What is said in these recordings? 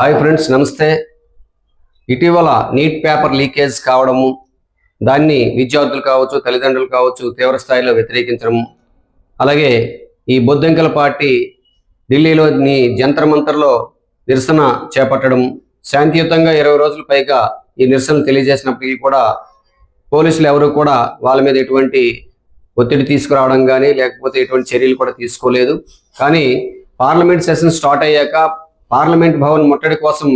Hi friends, నమస్తే. ఇటీవల neat paper leakage కావడము, దాన్ని విద్యార్థులు కావచ్చు, తల్లిదండ్రులు కావచ్చు తీవ్ర స్థాయిలో వ్యతిరేకించడము, అలాగే ఈ బొద్దింకల పార్టీ ఢిల్లీలోని జంతర్ మంతర్లో నిరసన చేపట్టడం, శాంతియుతంగా 20 రోజుల పైగా ఈ నిరసనలు తెలియజేసినప్పటికీ కూడా పోలీసులు ఎవరు కూడా వాళ్ళ మీద ఎటువంటి ఒత్తిడి తీసుకురావడం కానీ లేకపోతే ఎటువంటి చర్యలు కూడా తీసుకోలేదు. కానీ పార్లమెంట్ సెషన్ స్టార్ట్ అయ్యాక పార్లమెంట్ భవన్ ముట్టడి కోసం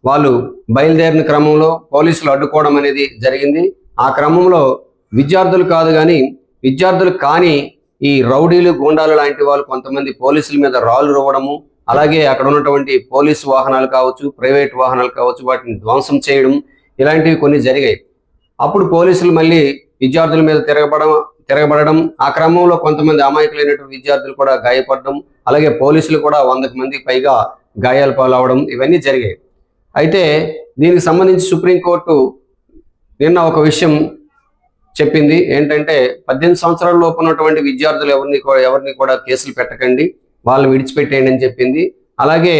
వాళ్ళు బయలుదేరిన క్రమంలో పోలీసులు అడ్డుకోవడం అనేది జరిగింది. ఆ క్రమంలో విద్యార్థులు కాదు కానీ విద్యార్థులు కాని ఈ రౌడీలు, గూండాలు లాంటి వాళ్ళు కొంతమంది పోలీసుల మీద రాళ్ళు రువ్వడము, అలాగే అక్కడ ఉన్నటువంటి పోలీసు వాహనాలు కావచ్చు, ప్రైవేట్ వాహనాలు కావచ్చు, వాటిని ధ్వంసం చేయడం, ఇలాంటివి కొన్ని జరిగాయి. అప్పుడు పోలీసులు మళ్ళీ విద్యార్థుల మీద తిరగబడడం, ఆ క్రమంలో కొంతమంది అమాయకులైనటువంటి విద్యార్థులు కూడా గాయపడడం, అలాగే పోలీసులు కూడా 100 మందికి పైగా గాయాల పాలవడం, ఇవన్నీ జరిగాయి. అయితే దీనికి సంబంధించి సుప్రీంకోర్టు నిన్న ఒక విషయం చెప్పింది. ఏంటంటే 18 సంవత్సరాల లోపు ఉన్నటువంటి విద్యార్థులు ఎవరిని కూడా కేసులు పెట్టకండి, వాళ్ళని విడిచిపెట్టేయండి అని చెప్పింది. అలాగే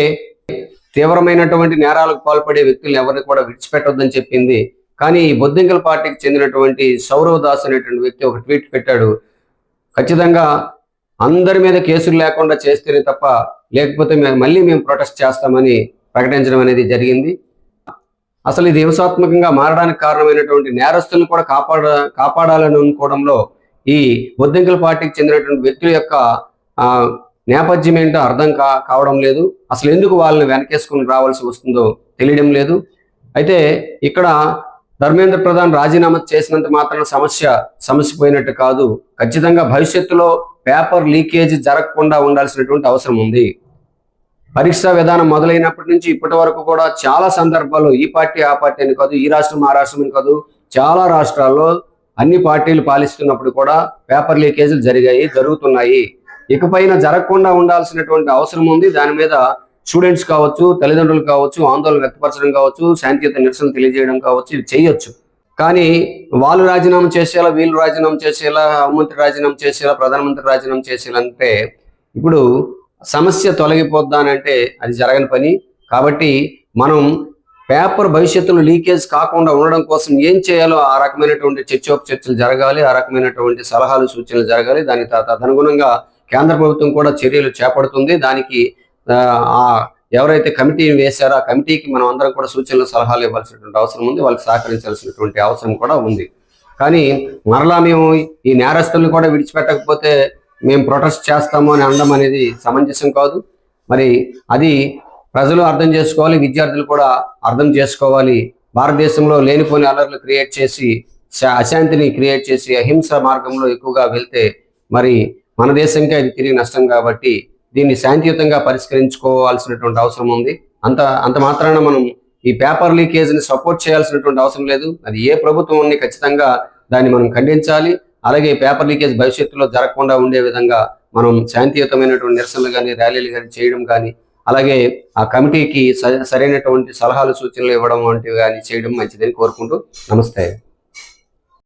తీవ్రమైనటువంటి నేరాలకు పాల్పడే వ్యక్తులను ఎవరిని కూడా విడిచిపెట్టొద్దని చెప్పింది. కానీ ఈ బొద్దింకల పార్టీకి చెందినటువంటి సౌరవ్ దాస్ అనేటువంటి వ్యక్తి ఒక ట్వీట్ పెట్టాడు. ఖచ్చితంగా అందరి మీద కేసులు లేకుండా చేస్తేనే తప్ప, లేకపోతే మళ్ళీ మేము ప్రొటెస్ట్ చేస్తామని ప్రకటించడం అనేది జరిగింది. అసలు ఇది హింసాత్మకంగా మారడానికి కారణమైనటువంటి నేరస్తులను కూడా కాపాడాలని అనుకోవడంలో ఈ బొద్దింకల పార్టీకి చెందినటువంటి వ్యక్తుల యొక్క నేపథ్యం ఏంటో అర్థం కావడం లేదు. అసలు ఎందుకు వాళ్ళని వెనకేసుకుని రావాల్సి వస్తుందో తెలియడం లేదు. అయితే ఇక్కడ ధర్మేంద్ర ప్రధాన్ రాజీనామా చేసినంత మాత్రం సమస్య పోయినట్టు కాదు. ఖచ్చితంగా భవిష్యత్తులో పేపర్ లీకేజ్ జరగకుండా ఉండాల్సినటువంటి అవసరం ఉంది. పరీక్షా విధానం మొదలైనప్పటి నుంచి ఇప్పటి వరకు కూడా చాలా సందర్భాల్లో ఈ పార్టీ ఆ పార్టీ అని కాదు, ఈ రాష్ట్రం ఆ రాష్ట్రం అని కాదు, చాలా రాష్ట్రాల్లో అన్ని పార్టీలు పాలిస్తున్నప్పుడు కూడా పేపర్ లీకేజీలు జరుగుతున్నాయి. ఇకపైన జరగకుండా ఉండాల్సినటువంటి అవసరం ఉంది. దాని మీద స్టూడెంట్స్ కావచ్చు, తల్లిదండ్రులు కావచ్చు, ఆందోళన వ్యక్తపరచడం కావచ్చు, శాంతియుత నిరసన తెలియజేయడం కావచ్చు, ఇది చేయొచ్చు. కానీ వాళ్ళు రాజీనామా చేసేలా, వీళ్ళు రాజీనామా చేసేలా, హోంమంత్రి రాజీనామా చేసేలా, ప్రధానమంత్రి రాజీనామా చేసేలా అంటే ఇప్పుడు సమస్య తొలగిపోద్దానంటే అది జరగని పని. కాబట్టి మనం పేపర్ భవిష్యత్తులో లీకేజ్ కాకుండా ఉండడం కోసం ఏం చేయాలో ఆ రకమైనటువంటి చర్చలు జరగాలి, ఆ రకమైనటువంటి సలహాలు, సూచనలు జరగాలి. దానికి తదనుగుణంగా కేంద్ర ప్రభుత్వం కూడా చర్యలు చేపడుతుంది. దానికి ఎవరైతే కమిటీని వేశారో ఆ కమిటీకి మనం అందరం కూడా సూచనలు, సలహాలు ఇవ్వాల్సినటువంటి అవసరం ఉంది. వాళ్ళకి సహకరించాల్సినటువంటి అవసరం కూడా ఉంది. కానీ మరలా మేము ఈ నేరస్తులను కూడా విడిచిపెట్టకపోతే మేము ప్రొటెస్ట్ చేస్తాము అని అనడం అనేది సమంజసం కాదు. మరి అది ప్రజలు అర్థం చేసుకోవాలి, విద్యార్థులు కూడా అర్థం చేసుకోవాలి. భారతదేశంలో లేనిపోని అలర్లు క్రియేట్ చేసి, అశాంతిని క్రియేట్ చేసి, అహింస మార్గంలో ఎక్కువగా వెళ్తే మరి మన దేశంకే అది తిరిగి నష్టం. కాబట్టి దీన్ని శాంతియుతంగా పరిష్కరించుకోవాల్సినటువంటి అవసరం ఉంది. అంత మాత్రాన మనం ఈ పేపర్ లీకేజ్ని సపోర్ట్ చేయాల్సినటువంటి అవసరం లేదు. అది ఏ ప్రభుత్వం ఉంది, ఖచ్చితంగా దాన్ని మనం ఖండించాలి. అలాగే పేపర్ లీకేజ్ భవిష్యత్తులో జరగకుండా ఉండే విధంగా మనం శాంతియుతమైనటువంటి నిరసనలు కానీ, ర్యాలీలు కానీ చేయడం కానీ, అలాగే ఆ కమిటీకి సరైనటువంటి సలహాలు, సూచనలు ఇవ్వడం వంటివి కానీ చేయడం మంచిదని కోరుకుంటూ నమస్తే.